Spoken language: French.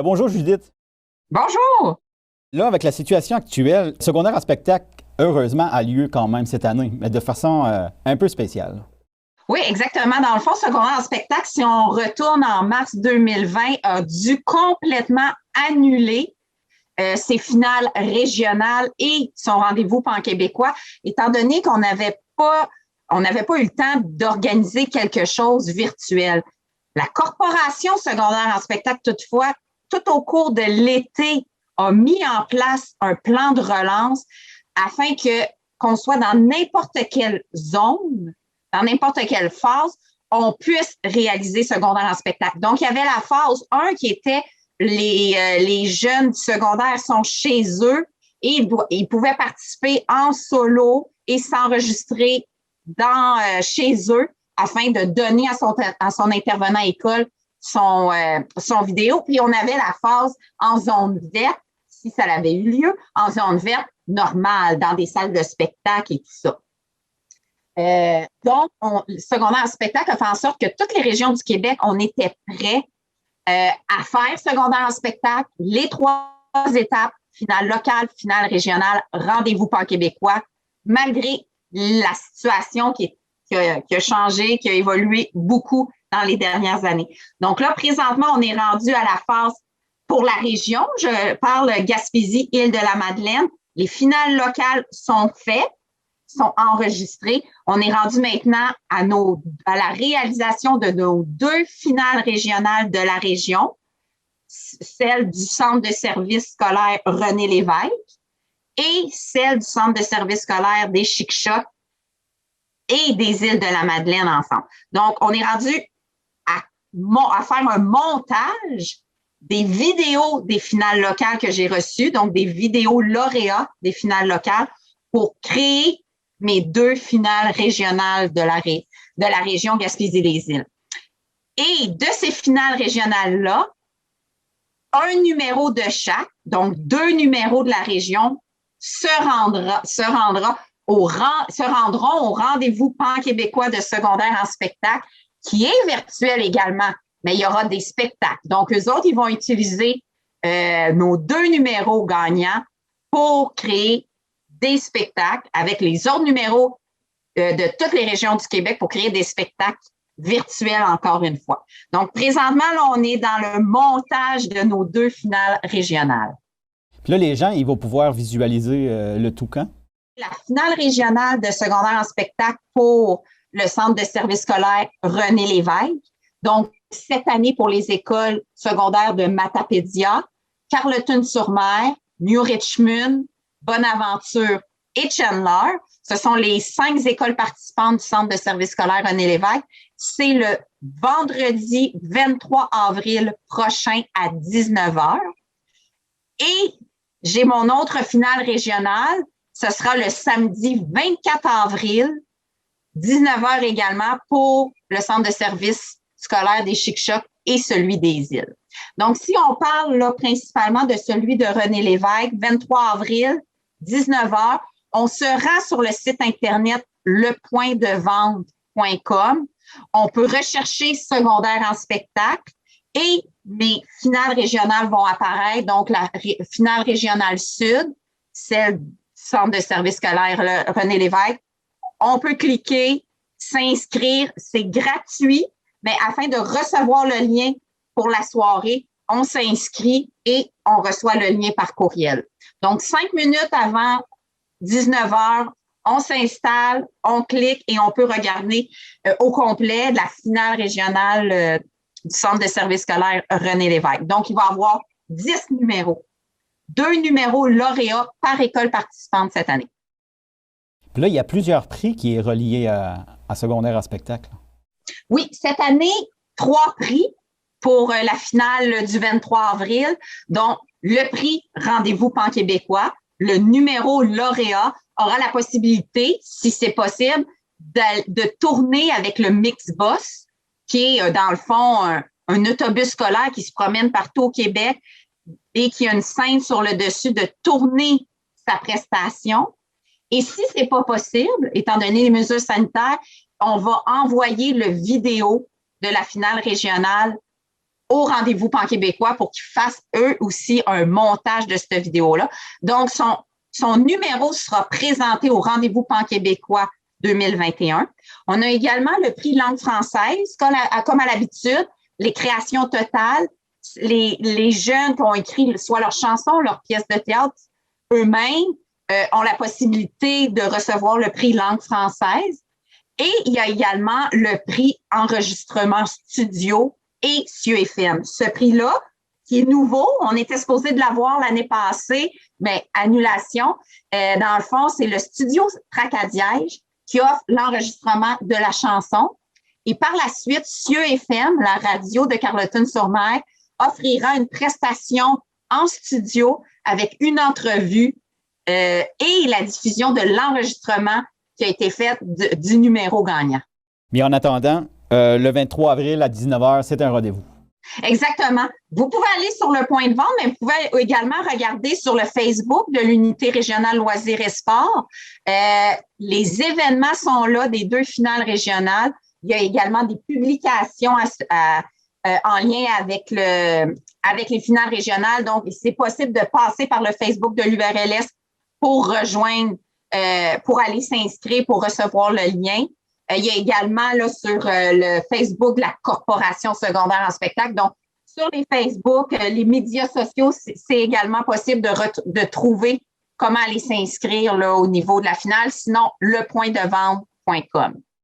Bonjour Judith. Bonjour! Là, avec la situation actuelle, secondaire en spectacle, heureusement, a lieu quand même cette année, mais de façon un peu spéciale. Oui, exactement. Dans le fond, secondaire en spectacle, si on retourne en mars 2020, a dû complètement annuler ses finales régionales et son rendez-vous pan-québécois, étant donné qu'on n'avait pas eu le temps d'organiser quelque chose virtuel. La corporation secondaire en spectacle, toutefois, tout au cours de l'été, a mis en place un plan de relance afin qu'on soit dans n'importe quelle zone, dans n'importe quelle phase, on puisse réaliser secondaire en spectacle. Donc, il y avait la phase 1 qui était les jeunes du secondaire sont chez eux et ils pouvaient participer en solo et s'enregistrer chez eux afin de donner à son intervenant école son vidéo. Puis on avait la phase en zone verte, si ça avait eu lieu, en zone verte normale, dans des salles de spectacle et tout ça. Donc, le secondaire en spectacle a fait en sorte que toutes les régions du Québec, on était prêts à faire secondaire en spectacle, les trois étapes, finale locale, finale régionale, rendez-vous pan-québécois, malgré la situation qui a changé, qui a évolué beaucoup dans les dernières années. Donc là, présentement, on est rendu à la phase pour la région. Je parle Gaspésie, Île-de-la-Madeleine. Les finales locales sont faites, sont enregistrées. On est rendu maintenant à la réalisation de nos deux finales régionales de la région, celle du Centre de services scolaires René Lévesque et celle du Centre de services scolaires des Chic-Chocs et des Îles-de-la-Madeleine ensemble. Donc, on est rendu à faire un montage des vidéos des finales locales que j'ai reçues, donc des vidéos lauréats des finales locales pour créer mes deux finales régionales de la région Gaspésie-les-Îles. Et de ces finales régionales-là, un numéro de chaque, donc deux numéros de la région, se rendront au rendez-vous pan-québécois de secondaire en spectacle, qui est virtuel également, mais il y aura des spectacles. Donc, eux autres, ils vont utiliser nos deux numéros gagnants pour créer des spectacles avec les autres numéros de toutes les régions du Québec pour créer des spectacles virtuels encore une fois. Donc, présentement, là, on est dans le montage de nos deux finales régionales. Puis là, les gens, ils vont pouvoir visualiser le tout quand? La finale régionale de secondaire en spectacle pour le Centre de services scolaires René Lévesque. Donc, cette année pour les écoles secondaires de Matapédia, Carleton-sur-Mer, New Richmond, Bonaventure et Chandler. Ce sont les 5 écoles participantes du Centre de services scolaires René Lévesque. C'est le vendredi 23 avril prochain à 19h. Et j'ai mon autre finale régionale. Ce sera le samedi 24 avril, 19h également, pour le Centre de services scolaires des Chic-Chocs et celui des Îles. Donc, si on parle là, principalement de celui de René Lévesque, 23 avril, 19h, on se rend sur le site Internet lepointdevente.com. On peut rechercher secondaire en spectacle et les finales régionales vont apparaître. Donc, la finale régionale sud, celle du Centre de services scolaires René Lévesque. On peut cliquer, s'inscrire, c'est gratuit, mais afin de recevoir le lien pour la soirée, on s'inscrit et on reçoit le lien par courriel. Donc, 5 minutes avant 19h, on s'installe, on clique et on peut regarder au complet la finale régionale du Centre de services scolaires René Lévesque. Donc, il va y avoir 10 numéros, 2 numéros lauréats par école participante cette année. Puis là, il y a plusieurs prix qui est relié à secondaire en spectacle. Oui, cette année, 3 prix pour la finale du 23 avril, dont le prix Rendez-vous pan-québécois, le numéro lauréat aura la possibilité, si c'est possible, de tourner avec le Mixbus, qui est dans le fond un autobus scolaire qui se promène partout au Québec et qui a une scène sur le dessus, de tourner sa prestation. Et si ce n'est pas possible, étant donné les mesures sanitaires, on va envoyer le vidéo de la finale régionale au rendez-vous pan-québécois pour qu'ils fassent eux aussi un montage de cette vidéo-là. Donc, son numéro sera présenté au rendez-vous pan-québécois 2021. On a également le prix langue française, comme à l'habitude, les créations totales, les jeunes qui ont écrit soit leurs chansons, leurs pièces de théâtre eux-mêmes ont la possibilité de recevoir le prix langue française. Et il y a également le prix enregistrement studio et Cieux FM. Ce prix-là, qui est nouveau, on était supposé de l'avoir l'année passée, mais annulation. Dans le fond, c'est le studio Tracadiège qui offre l'enregistrement de la chanson. Et par la suite, Cieux FM, la radio de Carleton-sur-Mer, offrira une prestation en studio avec une entrevue et la diffusion de l'enregistrement qui a été fait du numéro gagnant. Mais en attendant, le 23 avril à 19h, c'est un rendez-vous. Exactement. Vous pouvez aller sur le point de vente, mais vous pouvez également regarder sur le Facebook de l'Unité régionale loisirs et sports. Les événements sont là des 2 finales régionales. Il y a également des publications en lien avec les finales régionales. Donc, c'est possible de passer par le Facebook de l'URLS pour rejoindre, pour aller s'inscrire, pour recevoir le lien. Il y a également là, sur le Facebook de la Corporation secondaire en spectacle. Donc, sur les Facebook, les médias sociaux, c'est également possible de trouver comment aller s'inscrire là, au niveau de la finale. Sinon, lepointdevente.com.